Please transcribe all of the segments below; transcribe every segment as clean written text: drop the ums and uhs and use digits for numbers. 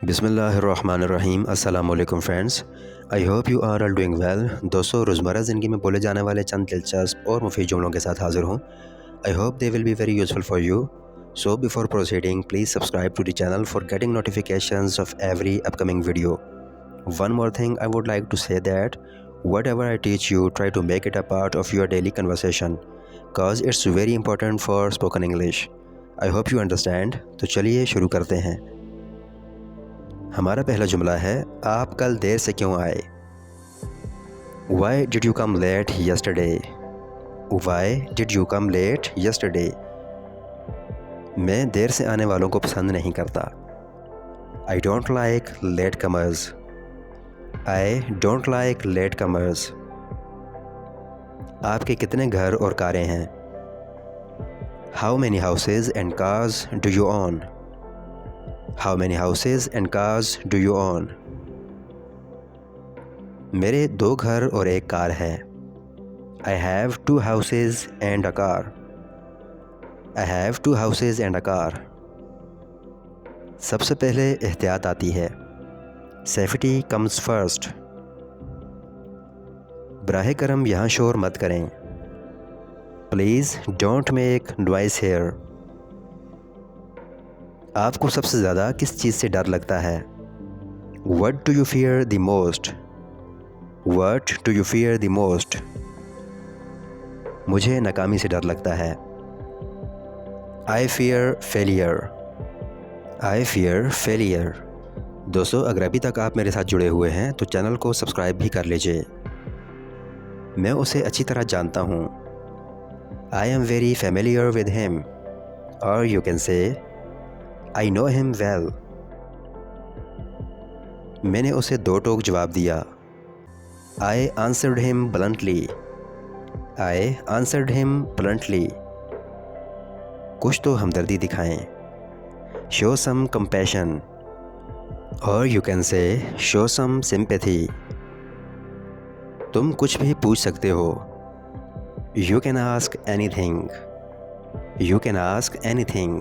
बिस्मिल्लाहिर्रहमानिर्रहीम। अस्सलाम वालेकुम friends, I hope you are all doing well. दोस्तों, रोज़मर्रा ज़िंदगी में बोले जाने वाले चंद दिलचस्प और मुफीद जुमलों के साथ हाज़िर हूँ। I hope they will be very useful for you. So before proceeding, please subscribe to the channel for getting notifications of every upcoming video. One more thing I would like to say that whatever I teach you, try to make it a part of your daily conversation, cause it's very important for spoken English. I hope you understand. तो चलिए शुरू करते हैं। हमारा पहला जुमला है, आप कल देर से क्यों आए? Why did you come late yesterday? Why did you come late yesterday? मैं देर से आने वालों को पसंद नहीं करता। I don't like latecomers. I don't like latecomers. आपके कितने घर और कारें हैं? How many houses and cars do you own? How many houses and cars do you own? मेरे 2 घर और 1 कार है। I have 2 houses and a car. I have 2 houses and a car. सबसे पहले एहतियात आती है। Safety comes first. बराह करम यहाँ शोर मत करें। Please don't make noise here. आपको सबसे ज़्यादा किस चीज़ से डर लगता है? What do you fear the most? What do you fear the most? मुझे नाकामी से डर लगता है। I fear failure. I fear failure. दोस्तों, अगर अभी तक आप मेरे साथ जुड़े हुए हैं तो चैनल को सब्सक्राइब भी कर लीजिए। मैं उसे अच्छी तरह जानता हूँ। I am very familiar with him. Or you can say, I know him well. मैंने उसे 2 टोक जवाब दिया। I answered him bluntly. I answered him bluntly. कुछ तो हमदर्दी दिखाएं। Show some compassion. Or you can say, show some sympathy. तुम कुछ भी पूछ सकते हो। You can ask anything. You can ask anything.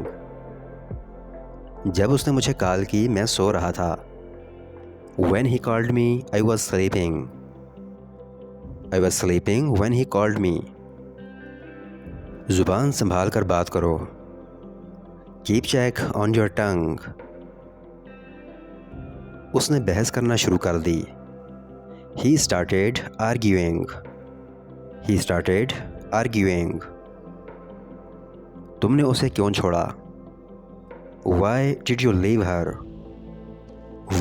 जब उसने मुझे कॉल की मैं सो रहा था। When he called me, I was sleeping. I was sleeping when he called me. ज़ुबान संभाल कर बात करो। Keep check on your tongue. उसने बहस करना शुरू कर दी। He started arguing. He started arguing. तुमने उसे क्यों छोड़ा? Why did you leave her?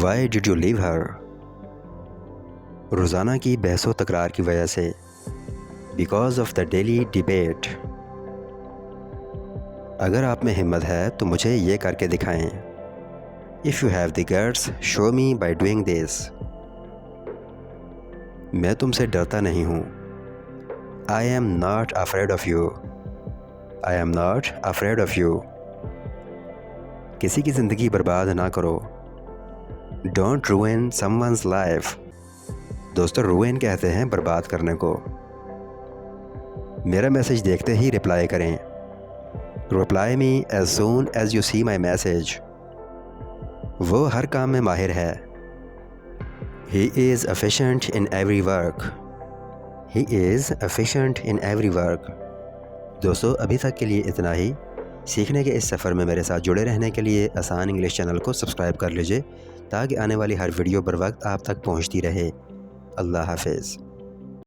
Why did you leave her? रोज़ाना की बहसो तकरार की वजह से। Because of the daily debate. अगर आप में हिम्मत है तो मुझे ये करके दिखाएं। If you have the guts, show me by doing this. मैं तुमसे डरता नहीं हूँ। I am not afraid of you. I am not afraid of you. किसी की ज़िंदगी बर्बाद ना करो। Don't ruin someone's life. दोस्तों, ruin कहते हैं बर्बाद करने को। मेरा मैसेज देखते ही रिप्लाई करें। Reply me as soon as you see my message. वो हर काम में माहिर है। He is efficient in every work. He is efficient in every work. दोस्तों, अभी तक के लिए इतना ही। सीखने के इस सफ़र में मेरे साथ जुड़े रहने के लिए आसान इंग्लिश चैनल को सब्सक्राइब कर लीजिए ताकि आने वाली हर वीडियो बर वक्त आप तक पहुंचती रहे। अल्लाह हाफ़िज़।